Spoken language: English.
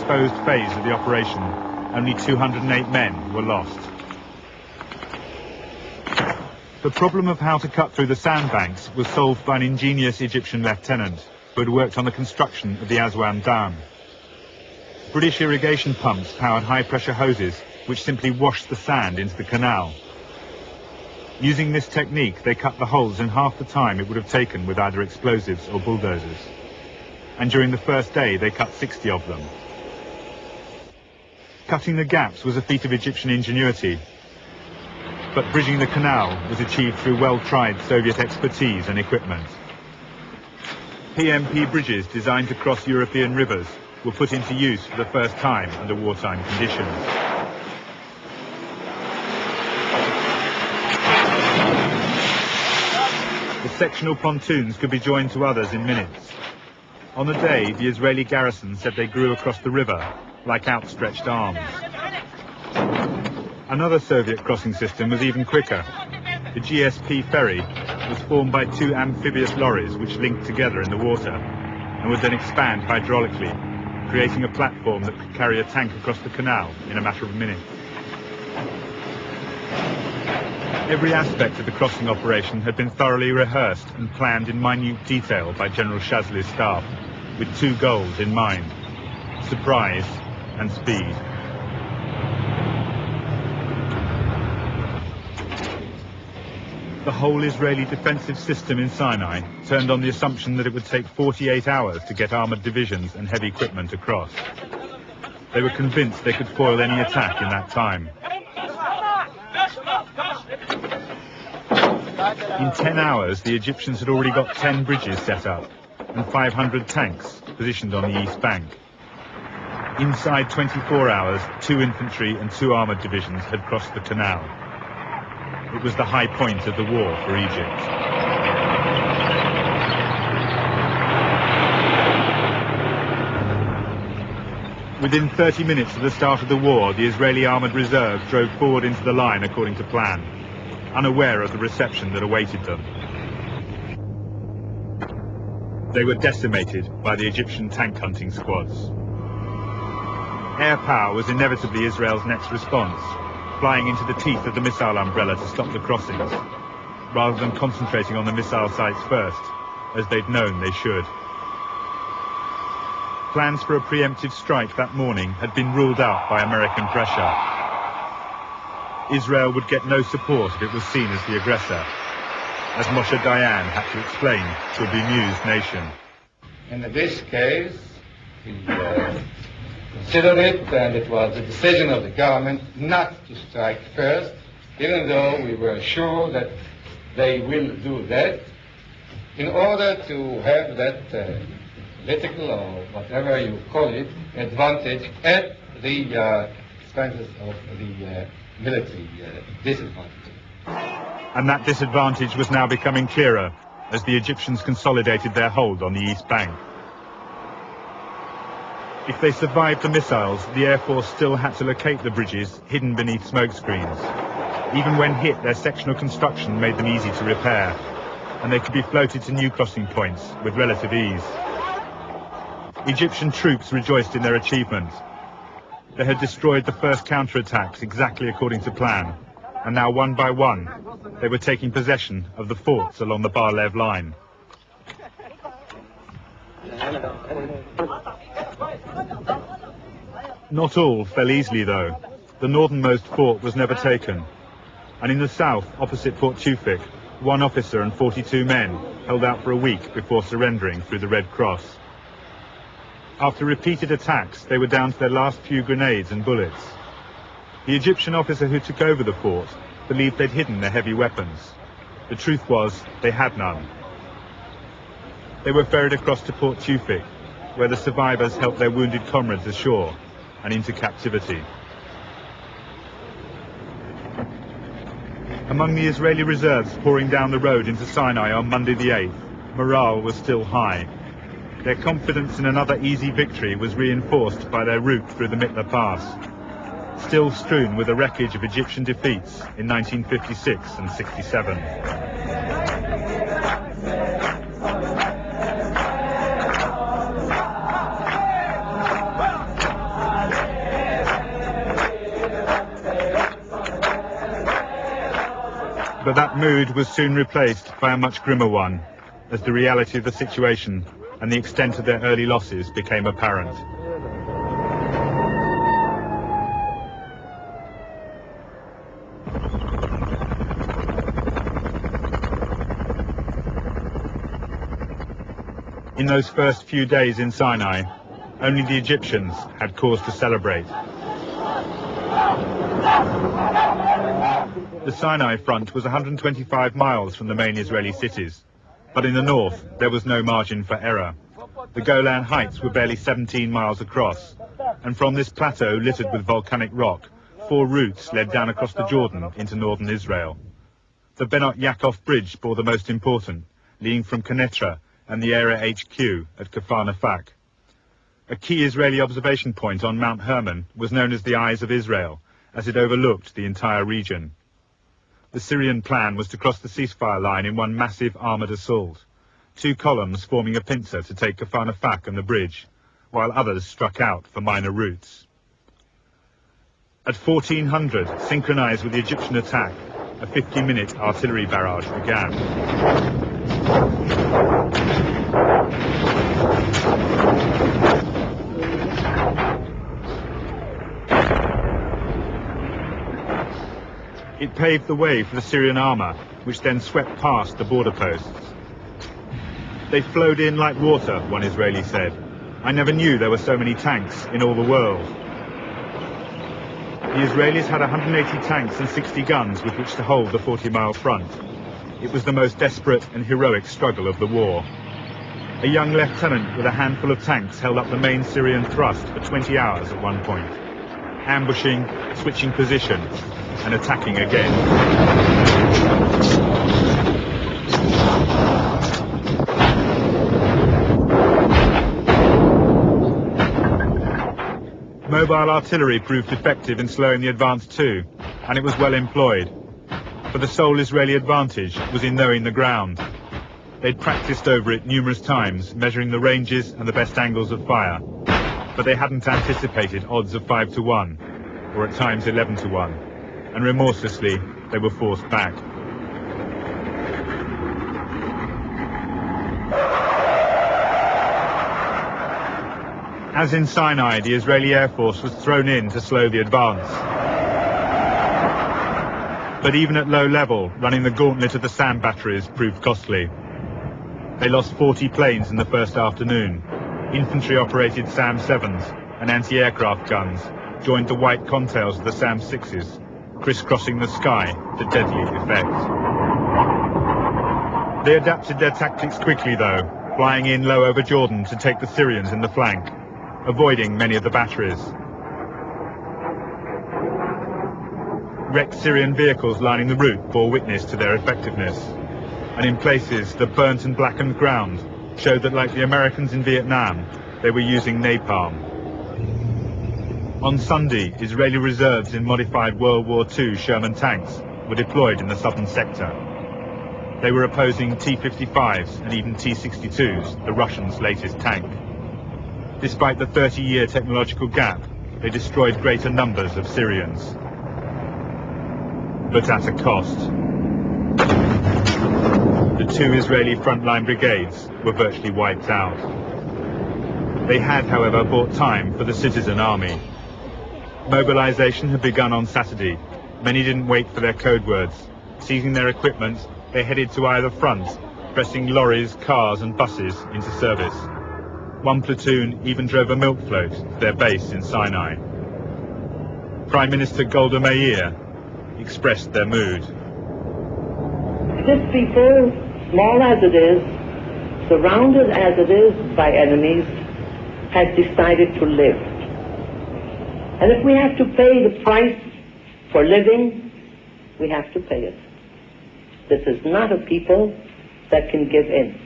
exposed phase of the operation, only 208 men were lost. The problem of how to cut through the sandbanks was solved by an ingenious Egyptian lieutenant who had worked on the construction of the Aswan Dam. British irrigation pumps powered high-pressure hoses which simply washed the sand into the canal. Using this technique, they cut the holes in half the time it would have taken with either explosives or bulldozers. And during the first day, they cut 60 of them. Cutting the gaps was a feat of Egyptian ingenuity, but bridging the canal was achieved through well-tried Soviet expertise and equipment. PMP bridges designed to cross European rivers were put into use for the first time under wartime conditions. The sectional pontoons could be joined to others in minutes. On the day, the Israeli garrison said they grew across the river like outstretched arms. Another Soviet crossing system was even quicker. The GSP ferry was formed by two amphibious lorries which linked together in the water and would then expand hydraulically, creating a platform that could carry a tank across the canal in a matter of minutes. Every aspect of the crossing operation had been thoroughly rehearsed and planned in minute detail by General Shazli's staff, with two goals in mind: surprise and speed. The whole Israeli defensive system in Sinai turned on the assumption that it would take 48 hours to get armoured divisions and heavy equipment across. They were convinced they could foil any attack in that time. In 10 hours, the Egyptians had already got 10 bridges set up and 500 tanks positioned on the east bank. Inside 24 hours, 2 infantry and 2 armoured divisions had crossed the canal. It was the high point of the war for Egypt. Within 30 minutes of the start of the war, the Israeli armoured reserve drove forward into the line according to plan, unaware of the reception that awaited them. They were decimated by the Egyptian tank hunting squads. Air power was inevitably Israel's next response, flying into the teeth of the missile umbrella to stop the crossings, rather than concentrating on the missile sites first, as they'd known they should. Plans for a preemptive strike that morning had been ruled out by American pressure. Israel would get no support if it was seen as the aggressor, as Moshe Dayan had to explain to a bemused nation. In this case, we considered it, and it was the decision of the government not to strike first, even though we were sure that they will do that, in order to have that political or whatever you call it advantage at the expenses of the military disadvantage. And that disadvantage was now becoming clearer as the Egyptians consolidated their hold on the east bank. If they survived the missiles, the Air Force still had to locate the bridges hidden beneath smoke screens. Even when hit, their sectional construction made them easy to repair, and they could be floated to new crossing points with relative ease. Egyptian troops rejoiced in their achievement. They had destroyed the first counterattacks exactly according to plan, and now one by one, they were taking possession of the forts along the Bar-Lev line. Not all fell easily, though. The northernmost fort was never taken, and in the south, opposite Port Tewfik, 1 officer and 42 men held out for a week before surrendering through the Red Cross. After repeated attacks, they were down to their last few grenades and bullets. The Egyptian officer who took over the fort believed they'd hidden their heavy weapons. The truth was, they had none. They were ferried across to Port Tewfik, where the survivors helped their wounded comrades ashore and into captivity. Among the Israeli reserves pouring down the road into Sinai on Monday the 8th, morale was still high. Their confidence in another easy victory was reinforced by their route through the Mitla Pass, still strewn with the wreckage of Egyptian defeats in 1956 and 67. But that mood was soon replaced by a much grimmer one, as the reality of the situation and the extent of their early losses became apparent. In those first few days in Sinai, only the Egyptians had cause to celebrate. The Sinai front was 125 miles from the main Israeli cities, but in the north there was no margin for error. The Golan Heights were barely 17 miles across, and from this plateau littered with volcanic rock, 4 routes led down across the Jordan into northern Israel. The Benot Yaakov Bridge bore the most important, leading from Kenetra and the area HQ at Kfar Nafak. A key Israeli observation point on Mount Hermon was known as the Eyes of Israel, as it overlooked the entire region. The Syrian plan was to cross the ceasefire line in one massive armoured assault, 2 columns forming a pincer to take Kfar Nafak and the bridge, while others struck out for minor routes. At 1400, synchronised with the Egyptian attack, a 50-minute artillery barrage began. It paved the way for the Syrian armour, which then swept past the border posts. They flowed in like water, one Israeli said. I never knew there were so many tanks in all the world. The Israelis had 180 tanks and 60 guns with which to hold the 40-mile front. It was the most desperate and heroic struggle of the war. A young lieutenant with a handful of tanks held up the main Syrian thrust for 20 hours at one point, ambushing, switching position, and attacking again. Mobile artillery proved effective in slowing the advance too, and it was well employed. For the sole Israeli advantage was in knowing the ground. They'd practiced over it numerous times, measuring the ranges and the best angles of fire. But they hadn't anticipated odds of 5 to 1, or at times 11 to 1, and remorselessly they were forced back. As in Sinai, the Israeli Air Force was thrown in to slow the advance. But even at low level, running the gauntlet of the SAM batteries proved costly. They lost 40 planes in the first afternoon. Infantry-operated SAM-7s and anti-aircraft guns joined the white contails of the SAM-6s, crisscrossing the sky to deadly effect. They adapted their tactics quickly, though, flying in low over Jordan to take the Syrians in the flank, avoiding many of the batteries. Wrecked Syrian vehicles lining the route bore witness to their effectiveness, and in places the burnt and blackened ground showed that, like the Americans in Vietnam, they were using napalm. On Sunday, Israeli reserves in modified World War II Sherman tanks were deployed in the southern sector. They were opposing T-55s and even T-62s, the Russians' latest tank. Despite the 30-year technological gap, they destroyed greater numbers of Syrians. But at a cost. The 2 Israeli frontline brigades were virtually wiped out. They had, however, bought time for the citizen army. Mobilization had begun on Saturday. Many didn't wait for their code words. Seizing their equipment, they headed to either front, pressing lorries, cars and buses into service. One platoon even drove a milk float to their base in Sinai. Prime Minister Golda Meir expressed their mood. This people, small as it is, surrounded as it is by enemies, has decided to live. And if we have to pay the price for living, we have to pay it. This is not a people that can give in.